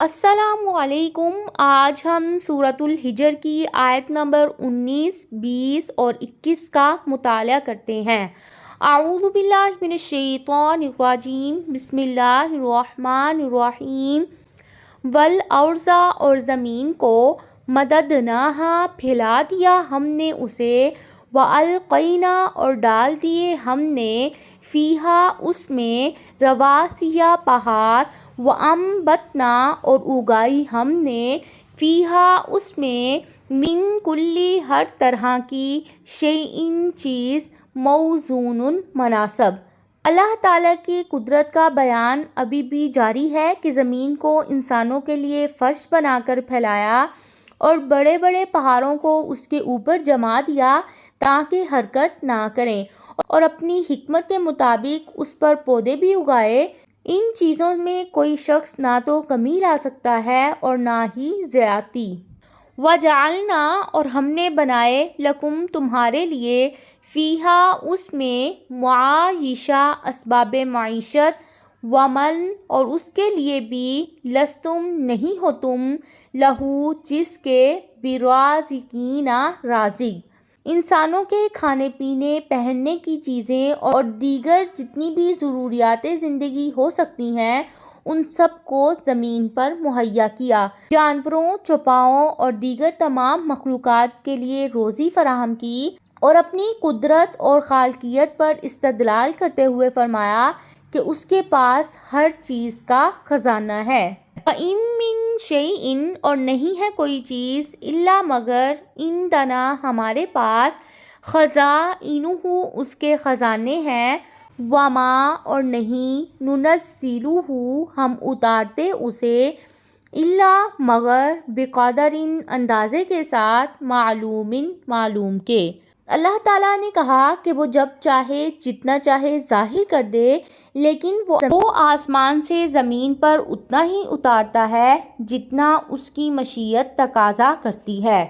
السلام علیکم۔ آج ہم سورۃ الحجر کی آیت نمبر 19، 20 اور 21 کا مطالعہ کرتے ہیں۔ اعوذ باللہ من الشیطان الرجیم، بسم اللہ الرحمن الرحیم۔ والارض، اور زمین کو، مددناہا، پھیلا دیا ہم نے اسے، والقینا، اور ڈال دیے ہم نے، فیہا، اس میں، رواسیا، پہاڑ، وانبتنا، اور اگائی ہم نے، فیہا، اس میں، من کلی، ہر طرح کی، شیئن، چیز، موزون، مناسب۔ اللہ تعالیٰ کی قدرت کا بیان ابھی بھی جاری ہے کہ زمین کو انسانوں کے لیے فرش بنا کر پھیلایا اور بڑے بڑے پہاڑوں کو اس کے اوپر جما دیا تاکہ حرکت نہ کریں، اور اپنی حکمت کے مطابق اس پر پودے بھی اگائے۔ ان چیزوں میں کوئی شخص نہ تو کمی لا سکتا ہے اور نہ ہی زیادتی۔ وَجَعَلْنَا، اور ہم نے بنائے، لَكُمْ، تمہارے لیے، فیہا، اس میں، معایشہ، اسباب معیشت، وَمَن، اور اس کے لیے بھی، لستم، نہیں ہو تم، لہو، جس کے، برازقین، رازق۔ انسانوں کے کھانے پینے، پہننے کی چیزیں اور دیگر جتنی بھی ضروریات زندگی ہو سکتی ہیں، ان سب کو زمین پر مہیا کیا، جانوروں، چوپاؤں اور دیگر تمام مخلوقات کے لیے روزی فراہم کی، اور اپنی قدرت اور خالقیت پر استدلال کرتے ہوئے فرمایا کہ اس کے پاس ہر چیز کا خزانہ ہے۔ وَإِن مِّن شَيْءٍ، اور نہیں ہے کوئی چیز، إِلَّا مگر، عِندَنَا، ہمارے پاس، خَزَائِنُهُ، اس کے خزانے ہیں، وَمَا، اور نہیں، نُنَزِّلُهُ، ہم اتارتے اسے، إِلَّا مگر، بِقَدَرٍ، اندازے کے ساتھ، معلوم، معلوم کے۔ اللہ تعالیٰ نے کہا کہ وہ جب چاہے جتنا چاہے ظاہر کر دے، لیکن وہ آسمان سے زمین پر اتنا ہی اتارتا ہے جتنا اس کی مشیت تقاضا کرتی ہے۔